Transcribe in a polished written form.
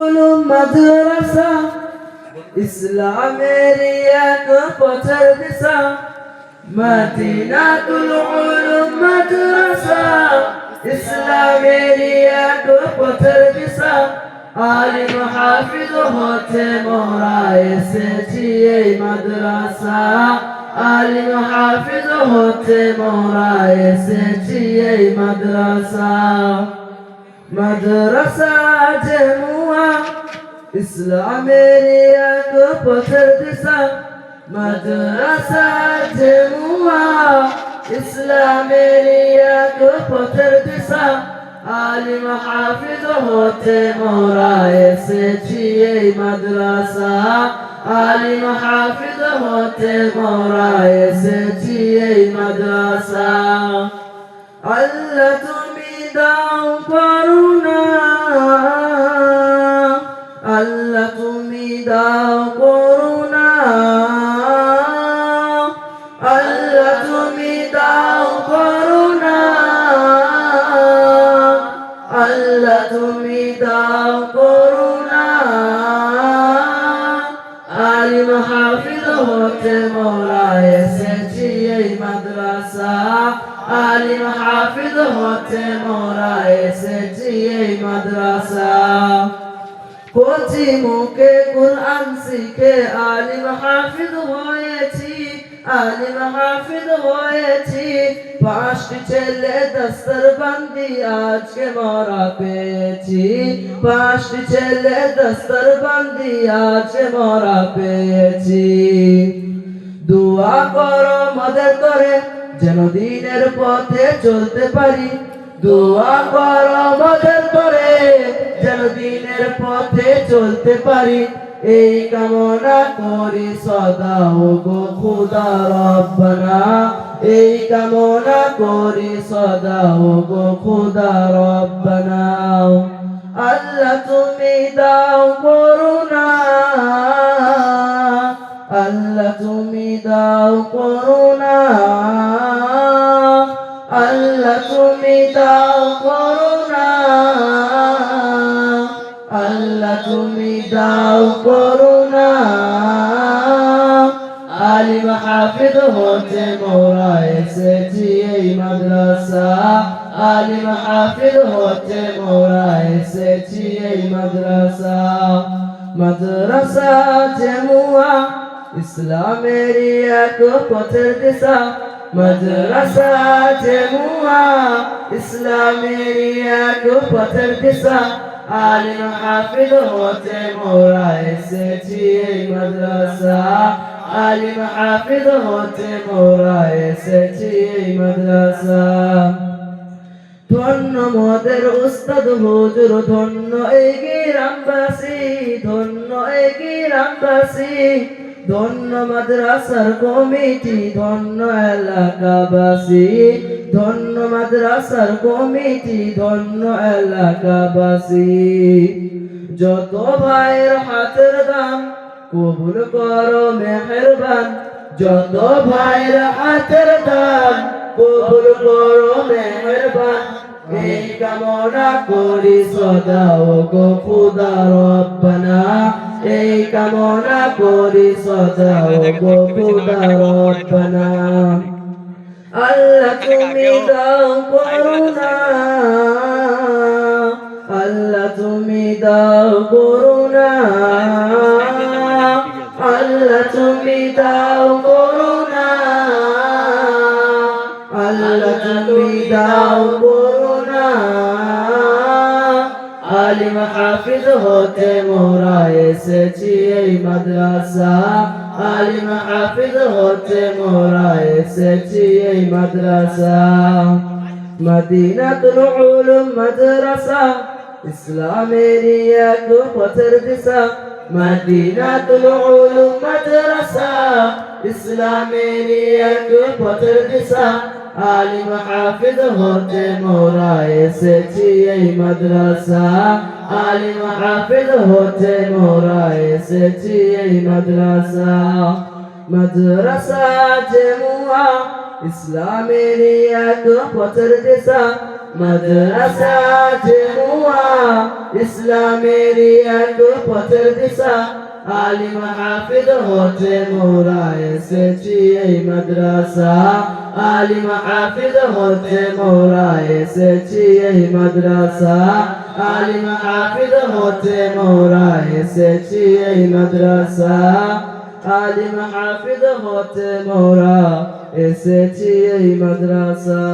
মাদ্রাসা ইসলামের এক পথের দিশা মদিনাতুল উলুম মাদ্রাসা ইসলামের এক পথের দিশা আলিম হাফিজ হতে মোরা এসেছি এই মাদ্রাসা আলিম হাফিজ হতে মোরা এসেছি এই মাদ্রাসা মাদ্রাসা জামুয়া ইসলামের এক পথের দিশা মাদ্রাসা জামুয়া ইসলামের এক পথের দিশা আলিম হাফিজ হতে মোরা এসেছি এই মাদ্রাসা আলিম হাফিজ হতে মোরা এসেছি এই মাদ্রাসা আল্লাহ তুমি দাও করুণা আল্লাহ তুমি দাও করুণা আল্লাহ তুমি দাও করুণা আল্লাহ তুমি দাও করুণা আলিম হাফিজ হতে মোরা এসেছি এই মাদ্রাসা আলিম হাফিজ হতে মোরা এসেছি এই মাদ্রাসা কচি মুখে কুরআন শিখে আলিম হাফিজ হয়েছি আলিম হাফিজ হয়েছি পাঁচটি ছেলে দস্তরবন্দি আজকে মোরা পেয়েছি পাঁচটি ছেলে দস্তরবন্দি আজকে মোরা পেয়েছি দোয়া করো মদদ করে যেন দিনের পথে চলতে পারি দোয়া করো মদদ করে যেন দিনের পথে চলতে পারি এই কামনা করি সদা গো খুদা রব্বানা এই কামনা করি সদা গো খুদা রব্বানা আল্লাহ তুমি দাও করুণা আল্লাহ তুমি দাও করুণা আল্লাহ তুমি দাও করুণা আল্লাহ তুমি দাও করুণা আলিম হাফিজ হতে মোরা এসেছি এই মাদ্রাসা আলিম হাফিজ হতে মোরা এসেছি এই মাদ্রাসা মাদ্রাসা জামুয়া ইসলামের এক পথের দিশা মাদ্রাসা জামুয়া ইসলামের এক পথের দিশা আলিম হাফিজ হতে মোরা এসেছি এই মাদ্রাসা আলিম হাফিজ হতে মোরা এসেছি এই মাদ্রাসা ধন্য মোদের উস্তাদ হুজুর ধন্য এই গ্রামবাসী ধন্য এই গ্রামবাসী ধন্য মাদ্রাসার কমিটি ধন্য এলাকাবাসী ধন্য মাদ্রাসার কমিটি ধন্য এলাকাবাসী যত ভাইয়ের হাতের দাম কবুল করো মেহেরবান যত ভাইয়ের হাতের দাম কবুল করো মেহেরবান এই কামনা করি সদা গো খুদা রব্বানা এই কামনা করি সদা গো খুদা রব্বানা আল্লাহ তুমি দাও করুণা আল্লাহ তুমি দাও করুণা আল্লাহ তুমি দাও করুণা আল্লাহ তুমি দাও করুণা আলিম হাফিজ হতে মোরা এসেছি এই মাদ্রাসা আলিম হাফিজ হতে মোরা এসেছি এই মাদ্রাসা মদিনাতুল উলুম মাদ্রাসা ইসলামের এক পথের দিশা মদিনাতুল উলুম মাদ্রাসা ইসলামের এক পথের দিশা আলিম হাফিজ হতে মোরা এসেছি এই মাদ্রাসা আলিম হাফিজ হতে মোরা এসেছি এই মাদ্রাসা মাদ্রাসা জামুয়া ইসলামেরই এক পথের দিশা মাদ্রাসা জামুয়া ইসলামেরই এক পথের দিশা আলিম হাফিজ হতে মোরা এসেছি এই মাদ্রাসা আলিম হাফিজ হতে মোরা এসেছি এই মাদ্রাসা আলিম হাফিজ হতে মোরা এসেছি এই মাদ্রাসা আলিম হাফিজ হতে মোরা এসেছি এই মাদ্রাসা